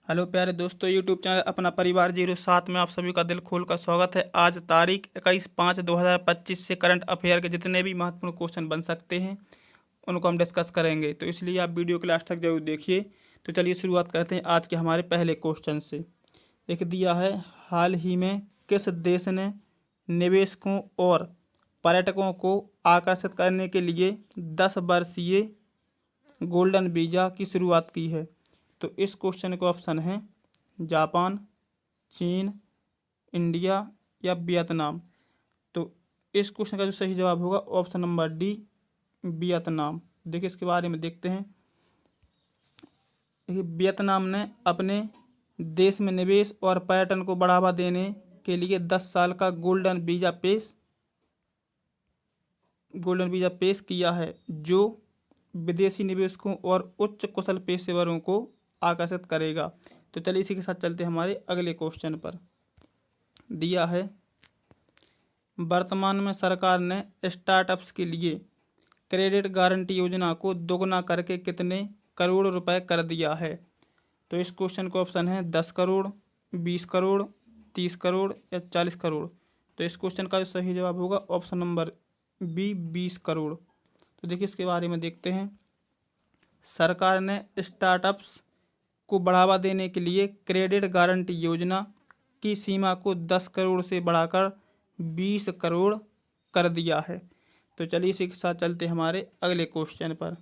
Hello प्यारे दोस्तों, YouTube channel अपना परिवार 07 में आप सभी का दिल खोल कर स्वागत है। आज तारीख 21/5/2025 से करंट अफेयर के जितने भी महत्वपूर्ण क्वेश्चन बन सकते हैं उनको हम डिस्कस करेंगे, तो इसलिए आप वीडियो के लास्ट तक जरूर देखिए। तो चलिए शुरुआत करते हैं आज के हमारे पहले क्वेश्चन से। लिख दिया है, हाल ही में किस देश ने निवेशकों और पर्यटकों को आकर्षित करने के लिए 10 वर्षीय गोल्डन वीज़ा की शुरुआत की है? तो इस क्वेश्चन का ऑप्शन है जापान, चीन, इंडिया या वियतनाम। तो इस क्वेश्चन का जो सही जवाब होगा ऑप्शन नंबर डी, वियतनाम। देखिए इसके बारे में देखते हैं। देखिए वियतनाम ने अपने देश में निवेश और पर्यटन को बढ़ावा देने के लिए 10 साल का गोल्डन वीज़ा पेश किया है, जो विदेशी निवेशकों और उच्च कुशल पेशेवरों को आकर्षित करेगा। तो चलिए इसी के साथ चलते हैं हमारे अगले क्वेश्चन पर। दिया है, वर्तमान में सरकार ने स्टार्टअप्स के लिए क्रेडिट गारंटी योजना को दोगुना करके कितने करोड़ रुपए कर दिया है? तो इस क्वेश्चन का ऑप्शन है 10 करोड़, 20 करोड़, 30 करोड़ या 40 करोड़। तो इस क्वेश्चन का जो सही जवाब होगा ऑप्शन नंबर बी, 20 करोड़। तो देखिए इसके बारे में देखते हैं। सरकार ने स्टार्टअप्स को बढ़ावा देने के लिए क्रेडिट गारंटी योजना की सीमा को 10 करोड़ से बढ़ाकर 20 करोड़ कर दिया है। तो चलिए इसी के साथ चलते हैं हमारे अगले क्वेश्चन पर।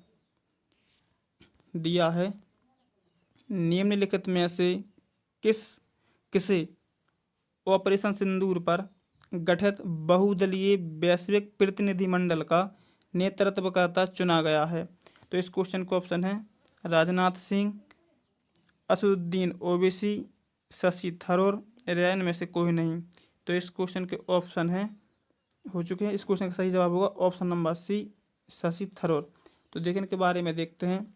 दिया है, निम्नलिखित में से किसे ऑपरेशन सिंदूर पर गठित बहुदलीय वैश्विक प्रतिनिधिमंडल का नेतृत्वकर्ता चुना गया है? तो इस क्वेश्चन का ऑप्शन है राजनाथ सिंह, असदुद्दीन ओवैसी, शशि थरूर या इनमें से कोई नहीं। तो इस क्वेश्चन के ऑप्शन हो चुके हैं। इस क्वेश्चन का सही जवाब होगा option number C, Shashi Tharoor. तो देखिए इनके बारे में देखते हैं।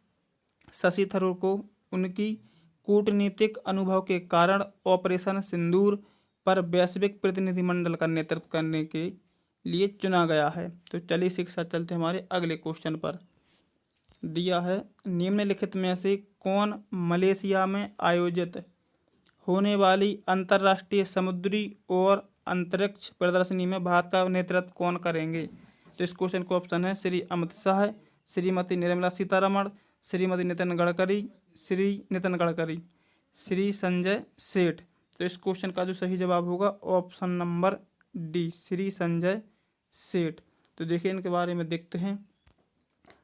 शशि थरूर को उनकी कूटनीतिक अनुभव के कारण ऑपरेशन सिंदूर पर वैश्विक प्रतिनिधिमंडल का नेतृत्व करने के लिए चुना गया है। तो चलिए इसी के साथ चलते हैं हमारे अगले क्वेश्चन पर। दिया है, निम्नलिखित में से कौन मलेशिया में आयोजित होने वाली अंतर्राष्ट्रीय समुद्री और अंतरिक्ष प्रदर्शनी में भारत का नेतृत्व कौन करेंगे? तो इस क्वेश्चन का ऑप्शन है श्री अमित शाह, श्रीमती निर्मला सीतारमण, श्रीमती नितिन गडकरी, श्री संजय सेठ। तो इस क्वेश्चन का जो सही जवाब होगा option number D, Shri Sanjay Seth. तो देखिए इनके बारे में देखते हैं।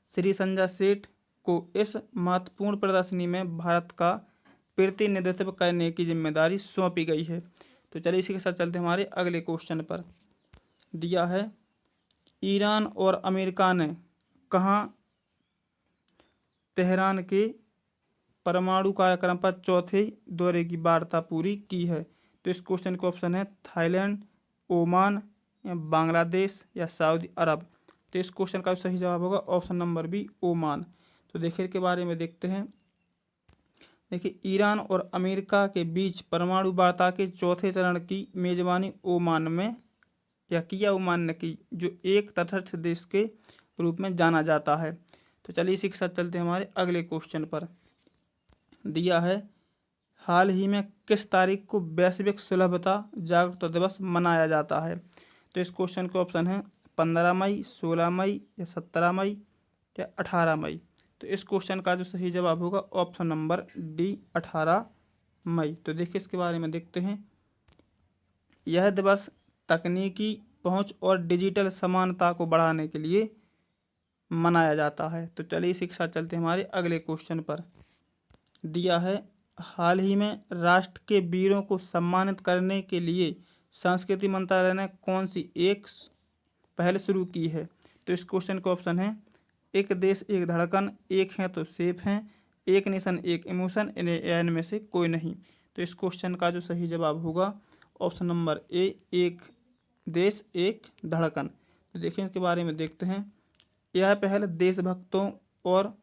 श्री संजय सेठ को इस महत्वपूर्ण प्रदर्शनी में भारत का प्रतिनिधित्व करने की जिम्मेदारी सौंपी गई है। तो चलिए इसी के साथ चलते हैं हमारे अगले क्वेश्चन पर। दिया है, ईरान और अमेरिका ने कहाँ तेहरान के परमाणु कार्यक्रम पर चौथे दौरे की वार्ता पूरी की है? तो इस क्वेश्चन का ऑप्शन है थाईलैंड, ओमान या बांग्लादेश या सऊदी अरब। तो इस क्वेश्चन का सही जवाब होगा ऑप्शन नंबर बी, ओमान। तो देखिए के बारे में देखते हैं। देखिए ईरान और अमेरिका के बीच परमाणु वार्ता के चौथे चरण की मेजबानी ओमान ने की, जो एक तटस्थ देश के रूप में जाना जाता है। तो चलिए इसी के साथ चलते हैं हमारे अगले क्वेश्चन पर। दिया है, हाल ही में किस तारीख को वैश्विक सुलभता जागरूकता दिवस मनाया जाता है? तो इस क्वेश्चन का ऑप्शन है 15 मई, 16 मई या 17 मई या 18 मई। तो इस क्वेश्चन का जो सही जवाब होगा ऑप्शन नंबर डी, 18 मई। तो देखिए इसके बारे में देखते हैं। यह दिवस तकनीकी पहुंच और डिजिटल समानता को बढ़ाने के लिए मनाया जाता है। तो चलिए इसी के साथ चलते हैं हमारे अगले क्वेश्चन पर। दिया है, हाल ही में राष्ट्र के वीरों को सम्मानित करने के लिए संस्कृति मंत्रालय ने कौन सी एक पहल शुरू की है? तो इस क्वेश्चन का ऑप्शन है एक देश एक धड़कन, एक है तो सेफ हैं, एक नेशन एक इमोशन, इनमें से कोई नहीं। तो इस क्वेश्चन का जो सही जवाब होगा ऑप्शन नंबर ए, एक देश एक धड़कन। तो देखिए इसके बारे में देखते हैं। यह पहल देशभक्तों और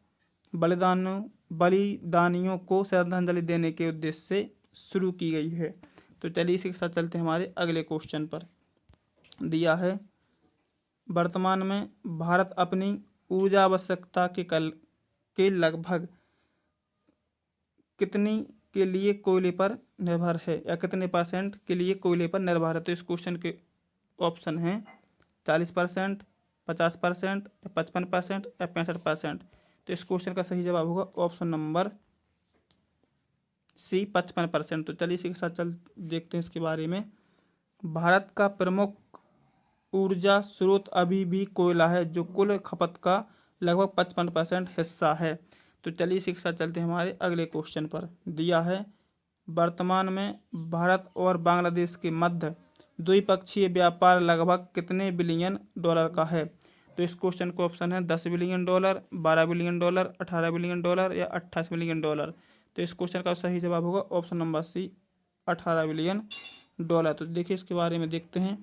बलिदानियों को श्रद्धांजलि देने के उद्देश्य से शुरू की गई है। तो चलिए इसी के साथ चलते हैं हमारे अगले क्वेश्चन पर। दिया है, वर्तमान में भारत अपनी ऊर्जा आवश्यकता के लगभग कितनी के लिए कोयले पर निर्भर है, या कितने परसेंट के लिए कोयले पर निर्भर है? तो इस क्वेश्चन के ऑप्शन हैं 40%, 50%, 55% या 65%। तो इस क्वेश्चन का सही जवाब होगा ऑप्शन नंबर सी 55%। तो चलिए इसी के साथ चल देखते हैं इसके बारे में। भारत का प्रमुख ऊर्जा स्रोत अभी भी कोयला है, जो कुल खपत का लगभग 55% हिस्सा है। तो चलिए इसी के साथ चलते हैं हमारे अगले क्वेश्चन पर। दिया है, वर्तमान में भारत और बांग्लादेश के मध्य द्विपक्षीय व्यापार लगभग कितने बिलियन डॉलर का है? तो इस क्वेश्चन का ऑप्शन है 10 billion dollar, 12 billion dollar, 18 billion dollar या 28 बिलियन डॉलर। तो इस क्वेश्चन का सही जवाब होगा option number C 18 billion dollar. तो देखिए इसके बारे में देखते हैं।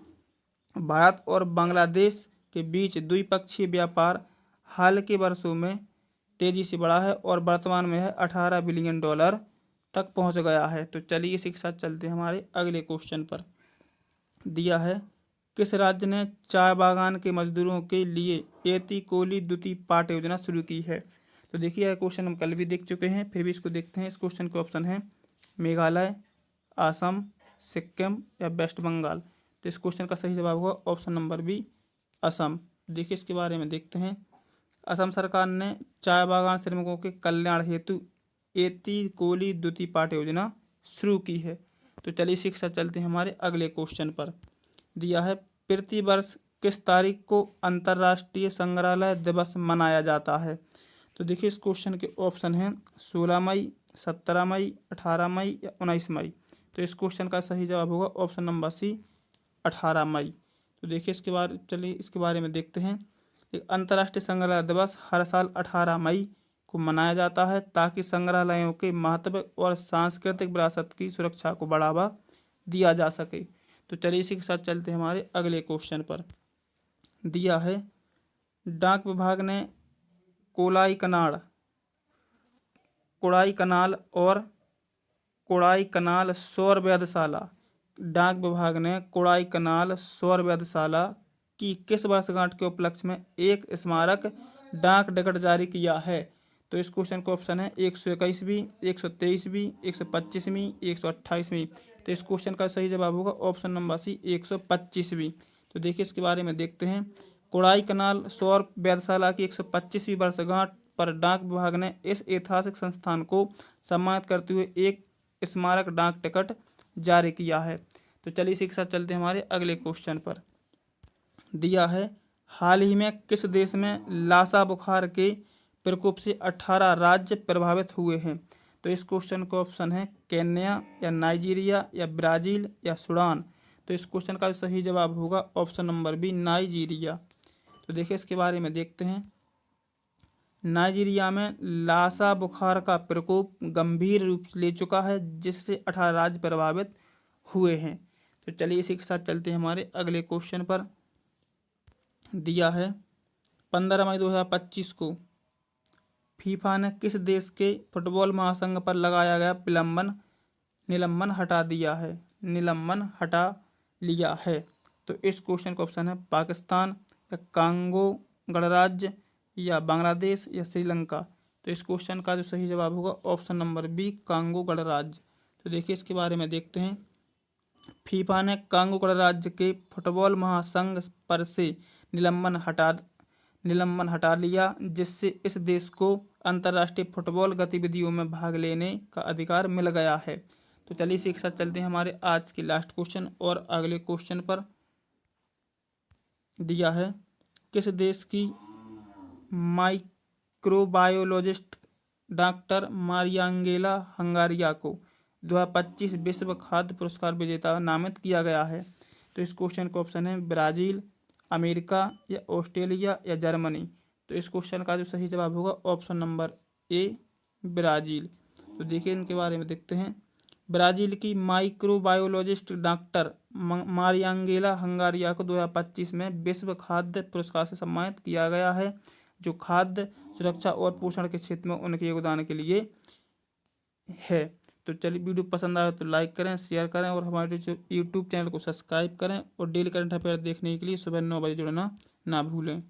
भारत और बांग्लादेश के बीच द्विपक्षीय व्यापार हाल के वर्षों में तेजी से बढ़ा है और वर्तमान में है 18 बिलियन डॉलर तक पहुंच गया है। तो चलिए इसी के साथ चलते हैं हमारे अगले क्वेश्चन पर। दिया है, किस राज्य ने चाय बागान के मजदूरों के लिए एति कोली द्वितीय पाठ योजना शुरू की है? तो देखिए यह क्वेश्चन हम कल भी देख चुके हैं, फिर भी इसको देखते हैं। इस क्वेश्चन के ऑप्शन है मेघालय, असम, सिक्किम या वेस्ट बंगाल। तो इस क्वेश्चन का सही जवाब होगा ऑप्शन नंबर बी असम। देखिए इसके बारे में देखते हैं। असम सरकार ने चाय बागान श्रमिकों के कल्याण हेतु एति कोली द्वितीय पाठ योजना शुरू की है। तो चलिए इसी के साथ चलते हैं हमारे अगले क्वेश्चन पर। दिया है, प्रति वर्ष किस तारीख को अंतर्राष्ट्रीय संग्रहालय दिवस मनाया जाता है? तो देखिए इस क्वेश्चन के ऑप्शन हैं 16 मई, 17 मई, 18 मई या 19 मई। तो इस क्वेश्चन का सही जवाब होगा ऑप्शन नंबर सी 18 मई। तो देखिए चलिए इसके बारे में देखते हैं। एक अंतर्राष्ट्रीय संग्रहालय दिवस हर साल 18 मई को मनाया जाता है ताकि संग्रहालयों के महत्व और सांस्कृतिक विरासत की सुरक्षा को बढ़ावा दिया जा सके। तो चलिए इसी के साथ चलते हैं हमारे अगले क्वेश्चन पर। दिया है, डाक विभाग ने कोड़ाई कनाल सौर वेधशाला डाक विभाग ने कोड़ाई कनाल सौर वेधशाला की किस वर्षगांठ के उपलक्ष्य में एक स्मारक डाक टिकट जारी किया है? तो इस क्वेश्चन का ऑप्शन है 121वीं, 123वीं, 125वीं, 128वीं। तो इस क्वेश्चन का सही जवाब होगा ऑप्शन नंबर सी 125वीं। तो देखिए इसके बारे में देखते हैं। कोड़ाई कनाल सौर वेधशाला की 125वीं वर्षगांठ पर डाक विभाग ने इस ऐतिहासिक संस्थान को सम्मानित करते हुए एक स्मारक डाक टिकट जारी किया है। तो चलिए इसी के साथ चलते हैं हमारे अगले क्वेश्चन पर। दिया है, हाल ही में किस देश में लासा बुखार के प्रकोप से 18 राज्य प्रभावित हुए हैं? तो इस क्वेश्चन का ऑप्शन है केन्या या नाइजीरिया या ब्राज़ील या सूडान। तो इस क्वेश्चन का सही जवाब होगा ऑप्शन नंबर बी नाइजीरिया। तो देखिए इसके बारे में देखते हैं। नाइजीरिया में लासा बुखार का प्रकोप गंभीर रूप ले चुका है, जिससे 18 राज्य प्रभावित हुए हैं। तो चलिए इसी के साथ चलते हैं हमारे अगले क्वेश्चन पर। दिया है, 15 मई 2025 को फीफा ने किस देश के फुटबॉल महासंघ पर लगाया गया निलंबन हटा लिया है? तो इस क्वेश्चन का ऑप्शन है पाकिस्तान या कांगो गणराज्य या बांग्लादेश या श्रीलंका। तो इस क्वेश्चन का जो सही जवाब होगा ऑप्शन नंबर बी कांगो गणराज्य। तो देखिए इसके बारे में देखते हैं। फीफा ने कांगो गणराज्य के फुटबॉल महासंघ पर से निलंबन हटा लिया, जिससे इस देश को अंतर्राष्ट्रीय फुटबॉल गतिविधियों में भाग लेने का अधिकार मिल गया है। तो चलिए इसी के साथ चलते हैं हमारे आज के लास्ट क्वेश्चन और अगले क्वेश्चन पर। दिया है, किस देश की माइक्रोबायोलॉजिस्ट डॉक्टर मारियांगेला हंगारिया को 2025 विश्व खाद्य पुरस्कार विजेता नामित किया गया है? तो इस क्वेश्चन का ऑप्शन है ब्राज़ील, अमेरिका या ऑस्ट्रेलिया या जर्मनी। तो इस क्वेश्चन का जो सही जवाब होगा ऑप्शन नंबर ए ब्राज़ील। तो देखिए इनके बारे में देखते हैं। ब्राज़ील की माइक्रोबायोलॉजिस्ट डॉक्टर मारियांगेला हंगारिया को 2025 में विश्व खाद्य पुरस्कार से सम्मानित किया गया है, जो खाद्य सुरक्षा और पोषण के क्षेत्र में उनके योगदान के लिए है। तो चलिए वीडियो पसंद आए तो लाइक करें, शेयर करें और हमारे यूट्यूब चैनल को सब्सक्राइब करें और डेली करंट अफेयर देखने के लिए सुबह 9 बजे जुड़ना ना भूलें।